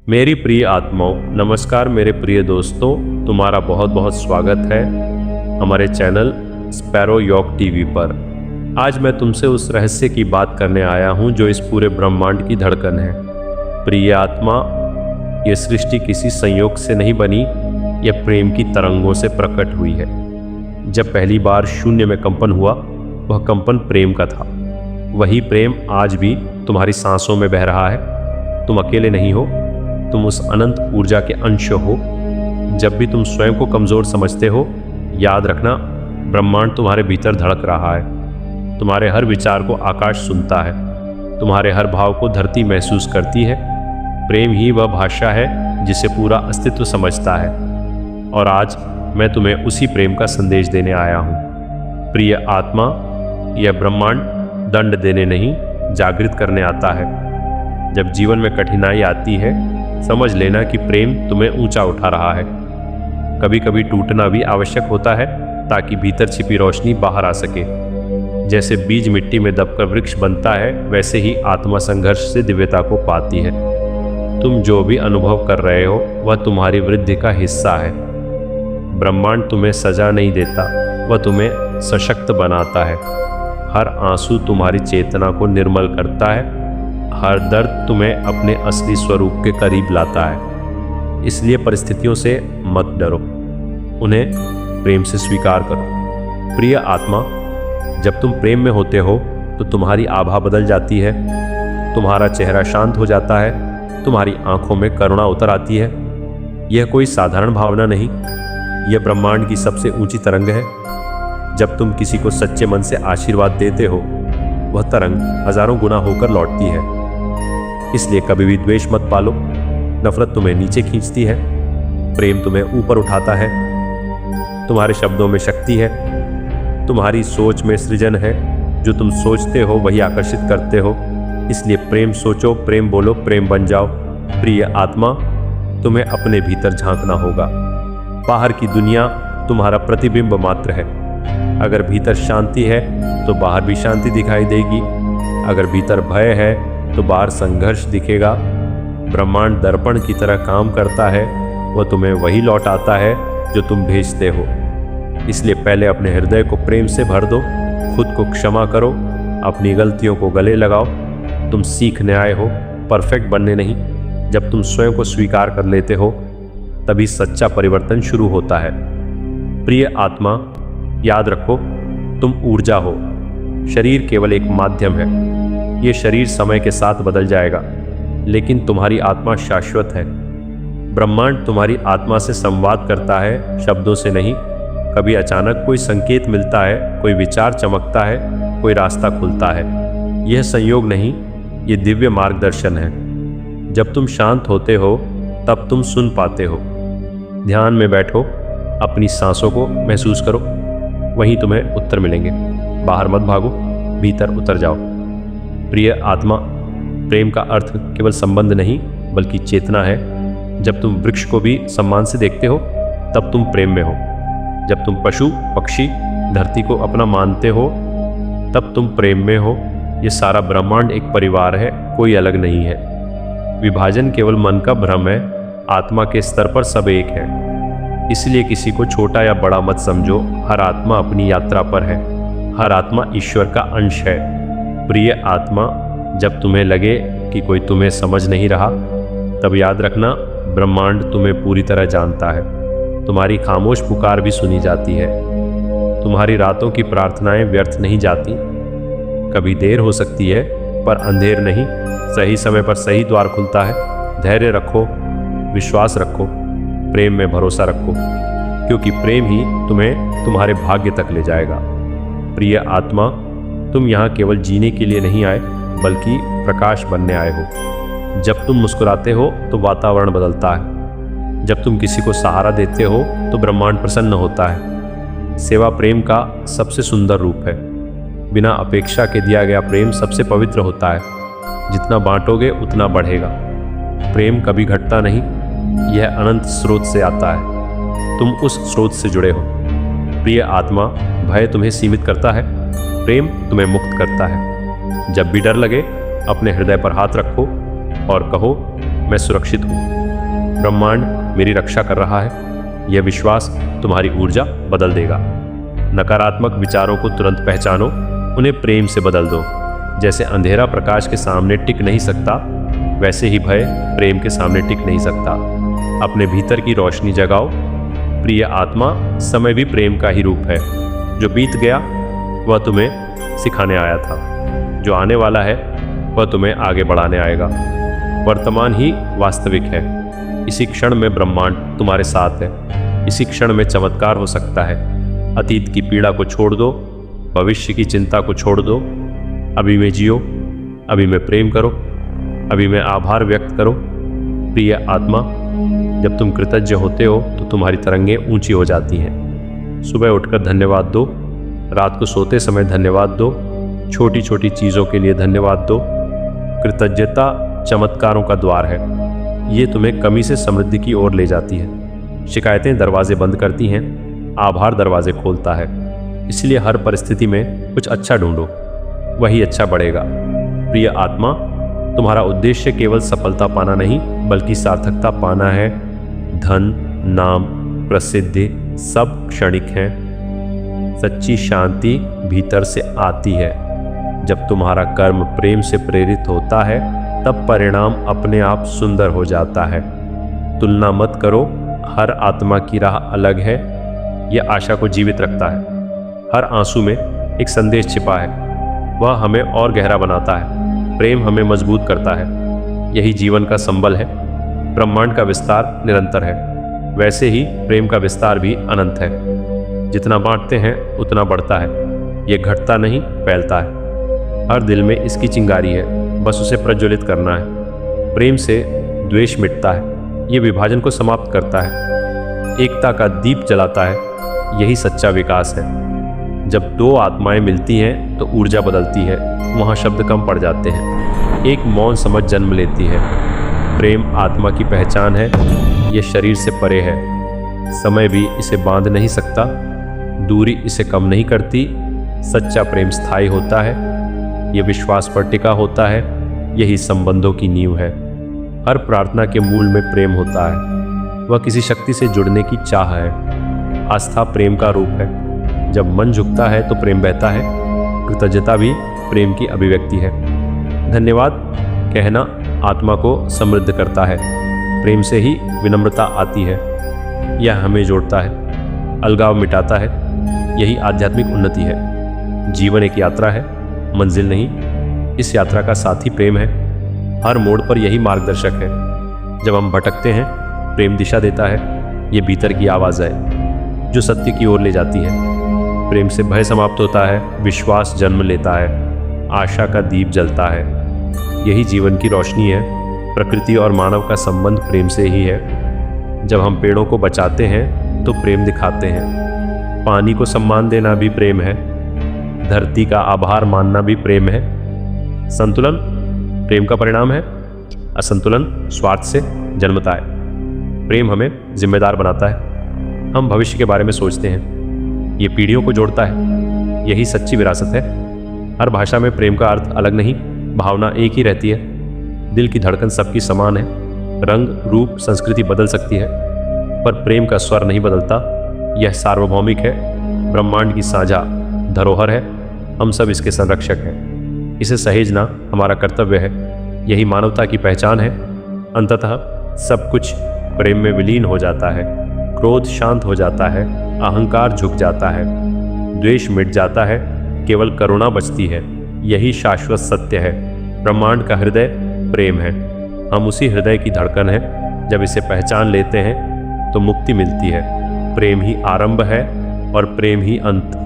मेरी प्रिय आत्माओं, नमस्कार मेरे प्रिय दोस्तों। तुम्हारा बहुत बहुत स्वागत है हमारे चैनल स्पैरो योग टीवी पर। आज मैं तुमसे उस रहस्य की बात करने आया हूं जो इस पूरे ब्रह्मांड की धड़कन है। प्रिय आत्मा, ये सृष्टि किसी संयोग से नहीं बनी, यह प्रेम की तरंगों से प्रकट हुई है। जब पहली बार शून्य में कंपन हुआ, वह कंपन प्रेम का था। वही प्रेम आज भी तुम्हारी सांसों में बह रहा है। तुम अकेले नहीं हो, तुम उस अनंत ऊर्जा के अंश हो। जब भी तुम स्वयं को कमजोर समझते हो, याद रखना, ब्रह्मांड तुम्हारे भीतर धड़क रहा है। तुम्हारे हर विचार को आकाश सुनता है, तुम्हारे हर भाव को धरती महसूस करती है। प्रेम ही वह भाषा है जिसे पूरा अस्तित्व समझता है। और आज मैं तुम्हें उसी प्रेम का संदेश देने आया हूँ। प्रिय आत्मा, यह ब्रह्मांड दंड देने नहीं, जागृत करने आता है। जब जीवन में कठिनाई आती है, समझ लेना कि प्रेम तुम्हें ऊंचा उठा रहा है। कभी कभी टूटना भी आवश्यक होता है ताकि भीतर छिपी रोशनी बाहर आ सके। जैसे बीज मिट्टी में दबकर वृक्ष बनता है, वैसे ही आत्मा संघर्ष से दिव्यता को पाती है। तुम जो भी अनुभव कर रहे हो, वह तुम्हारी वृद्धि का हिस्सा है। ब्रह्मांड तुम्हें सजा नहीं देता, वह तुम्हें सशक्त बनाता है। हर आंसू तुम्हारी चेतना को निर्मल करता है। हर दर्द तुम्हें अपने असली स्वरूप के करीब लाता है। इसलिए परिस्थितियों से मत डरो, उन्हें प्रेम से स्वीकार करो। प्रिय आत्मा, जब तुम प्रेम में होते हो तो तुम्हारी आभा बदल जाती है, तुम्हारा चेहरा शांत हो जाता है, तुम्हारी आंखों में करुणा उतर आती है। यह कोई साधारण भावना नहीं, यह ब्रह्मांड की सबसे ऊंची तरंग है। जब तुम किसी को सच्चे मन से आशीर्वाद देते हो, वह तरंग हजारों गुना होकर लौटती है। इसलिए कभी भी द्वेष मत पालो। नफरत तुम्हें नीचे खींचती है, प्रेम तुम्हें ऊपर उठाता है। तुम्हारे शब्दों में शक्ति है, तुम्हारी सोच में सृजन है। जो तुम सोचते हो वही आकर्षित करते हो। इसलिए प्रेम सोचो, प्रेम बोलो, प्रेम बन जाओ। प्रिय आत्मा, तुम्हें अपने भीतर झांकना होगा। बाहर की दुनिया तुम्हारा प्रतिबिंब मात्र है। अगर भीतर शांति है तो बाहर भी शांति दिखाई देगी। अगर भीतर भय है तो बाहर संघर्ष दिखेगा। ब्रह्मांड दर्पण की तरह काम करता है, वह तुम्हें वही लौटाता है जो तुम भेजते हो। इसलिए पहले अपने हृदय को प्रेम से भर दो, खुद को क्षमा करो, अपनी गलतियों को गले लगाओ। तुम सीखने आए हो, परफेक्ट बनने नहीं। जब तुम स्वयं को स्वीकार कर लेते हो, तभी सच्चा परिवर्तन शुरू होता है। प्रिय आत्मा, याद रखो, तुम ऊर्जा हो, शरीर केवल एक माध्यम है। ये शरीर समय के साथ बदल जाएगा, लेकिन तुम्हारी आत्मा शाश्वत है। ब्रह्मांड तुम्हारी आत्मा से संवाद करता है, शब्दों से नहीं। कभी अचानक कोई संकेत मिलता है, कोई विचार चमकता है, कोई रास्ता खुलता है। यह संयोग नहीं, ये दिव्य मार्गदर्शन है। जब तुम शांत होते हो, तब तुम सुन पाते हो। ध्यान में बैठो, अपनी सांसों को महसूस करो, वहीं तुम्हें उत्तर मिलेंगे। बाहर मत भागो, भीतर उतर जाओ। प्रिय आत्मा, प्रेम का अर्थ केवल संबंध नहीं बल्कि चेतना है। जब तुम वृक्ष को भी सम्मान से देखते हो, तब तुम प्रेम में हो। जब तुम पशु पक्षी धरती को अपना मानते हो, तब तुम प्रेम में हो। ये सारा ब्रह्मांड एक परिवार है, कोई अलग नहीं है। विभाजन केवल मन का भ्रम है, आत्मा के स्तर पर सब एक है। इसलिए किसी को छोटा या बड़ा मत समझो। हर आत्मा अपनी यात्रा पर है, हर आत्मा ईश्वर का अंश है। प्रिय आत्मा, जब तुम्हें लगे कि कोई तुम्हें समझ नहीं रहा, तब याद रखना, ब्रह्मांड तुम्हें पूरी तरह जानता है। तुम्हारी खामोश पुकार भी सुनी जाती है। तुम्हारी रातों की प्रार्थनाएं व्यर्थ नहीं जाती। कभी देर हो सकती है, पर अंधेर नहीं। सही समय पर सही द्वार खुलता है। धैर्य रखो, विश्वास रखो, प्रेम में भरोसा रखो, क्योंकि प्रेम ही तुम्हें तुम्हारे भाग्य तक ले जाएगा। प्रिय आत्मा, तुम यहाँ केवल जीने के लिए नहीं आए, बल्कि प्रकाश बनने आए हो। जब तुम मुस्कुराते हो तो वातावरण बदलता है। जब तुम किसी को सहारा देते हो तो ब्रह्मांड प्रसन्न होता है। सेवा प्रेम का सबसे सुंदर रूप है। बिना अपेक्षा के दिया गया प्रेम सबसे पवित्र होता है। जितना बांटोगे उतना बढ़ेगा। प्रेम कभी घटता नहीं, यह अनंत स्रोत से आता है। तुम उस स्रोत से जुड़े हो। प्रिय आत्मा, भय तुम्हें सीमित करता है, प्रेम तुम्हें मुक्त करता है। जब भी डर लगे, अपने हृदय पर हाथ रखो और कहो, मैं सुरक्षित हूँ, ब्रह्मांड मेरी रक्षा कर रहा है। यह विश्वास तुम्हारी ऊर्जा बदल देगा। नकारात्मक विचारों को तुरंत पहचानो, उन्हें प्रेम से बदल दो। जैसे अंधेरा प्रकाश के सामने टिक नहीं सकता, वैसे ही भय प्रेम के सामने टिक नहीं सकता। अपने भीतर की रोशनी जगाओ। प्रिय आत्मा, समय भी प्रेम का ही रूप है। जो बीत गया वह तुम्हें सिखाने आया था, जो आने वाला है वह तुम्हें आगे बढ़ाने आएगा। वर्तमान ही वास्तविक है। इसी क्षण में ब्रह्मांड तुम्हारे साथ है। इसी क्षण में चमत्कार हो सकता है। अतीत की पीड़ा को छोड़ दो, भविष्य की चिंता को छोड़ दो। अभी में जियो, अभी में प्रेम करो, अभी में आभार व्यक्त करो। प्रिय आत्मा, जब तुम कृतज्ञ होते हो तो तुम्हारी तरंगें ऊंची हो जाती हैं। सुबह उठकर धन्यवाद दो, रात को सोते समय धन्यवाद दो, छोटी छोटी चीज़ों के लिए धन्यवाद दो। कृतज्ञता चमत्कारों का द्वार है। ये तुम्हें कमी से समृद्धि की ओर ले जाती है। शिकायतें दरवाजे बंद करती हैं, आभार दरवाजे खोलता है। इसलिए हर परिस्थिति में कुछ अच्छा ढूंढो, वही अच्छा बढ़ेगा। प्रिय आत्मा, तुम्हारा उद्देश्य केवल सफलता पाना नहीं बल्कि सार्थकता पाना है। धन, नाम, प्रसिद्धि सब क्षणिक हैं। सच्ची शांति भीतर से आती है। जब तुम्हारा कर्म प्रेम से प्रेरित होता है तब परिणाम अपने आप सुंदर हो जाता है। तुलना मत करो, हर आत्मा की राह अलग है। यह आशा को जीवित रखता है। हर आंसू में एक संदेश छिपा है, वह हमें और गहरा बनाता है। प्रेम हमें मजबूत करता है। यही जीवन का संबल है। ब्रह्मांड का विस्तार निरंतर है, वैसे ही प्रेम का विस्तार भी अनंत है। जितना बांटते हैं उतना बढ़ता है। ये घटता नहीं, फैलता है। हर दिल में इसकी चिंगारी है, बस उसे प्रज्वलित करना है। प्रेम से द्वेष मिटता है। ये विभाजन को समाप्त करता है, एकता का दीप जलाता है। यही सच्चा विकास है। जब दो आत्माएं मिलती हैं तो ऊर्जा बदलती है। वहाँ शब्द कम पड़ जाते हैं, एक मौन समझ जन्म लेती है। प्रेम आत्मा की पहचान है। यह शरीर से परे है। समय भी इसे बांध नहीं सकता, दूरी इसे कम नहीं करती। सच्चा प्रेम स्थायी होता है। यह विश्वास पर टिका होता है। यही संबंधों की नींव है। हर प्रार्थना के मूल में प्रेम होता है। वह किसी शक्ति से जुड़ने की चाह है। आस्था प्रेम का रूप है। जब मन झुकता है तो प्रेम बहता है। कृतज्ञता भी प्रेम की अभिव्यक्ति है। धन्यवाद कहना आत्मा को समृद्ध करता है। प्रेम से ही विनम्रता आती है। यह हमें जोड़ता है, अलगाव मिटाता है। यही आध्यात्मिक उन्नति है। जीवन एक यात्रा है, मंजिल नहीं। इस यात्रा का साथी प्रेम है। हर मोड़ पर यही मार्गदर्शक है। जब हम भटकते हैं, प्रेम दिशा देता है। ये भीतर की आवाज़ है जो सत्य की ओर ले जाती है। प्रेम से भय समाप्त होता है, विश्वास जन्म लेता है, आशा का दीप जलता है। यही जीवन की रोशनी है। प्रकृति और मानव का संबंध प्रेम से ही है। जब हम पेड़ों को बचाते हैं तो प्रेम दिखाते हैं। पानी को सम्मान देना भी प्रेम है। धरती का आभार मानना भी प्रेम है। संतुलन प्रेम का परिणाम है। असंतुलन स्वार्थ से जन्मता है। प्रेम हमें जिम्मेदार बनाता है। हम भविष्य के बारे में सोचते हैं। ये पीढ़ियों को जोड़ता है। यही सच्ची विरासत है। हर भाषा में प्रेम का अर्थ अलग नहीं, भावना एक ही रहती है। दिल की धड़कन सबकी समान है। रंग, रूप, संस्कृति बदल सकती है, पर प्रेम का स्वर नहीं बदलता। यह सार्वभौमिक है, ब्रह्मांड की साझा धरोहर है। हम सब इसके संरक्षक हैं। इसे सहेजना हमारा कर्तव्य है। यही मानवता की पहचान है। अंततः सब कुछ प्रेम में विलीन हो जाता है। क्रोध शांत हो जाता है, अहंकार झुक जाता है, द्वेष मिट जाता है, केवल करुणा बचती है। यही शाश्वत सत्य है। ब्रह्मांड का हृदय प्रेम है। हम उसी हृदय की धड़कन है। जब इसे पहचान लेते हैं तो मुक्ति मिलती है। प्रेम ही आरंभ है और प्रेम ही अंत।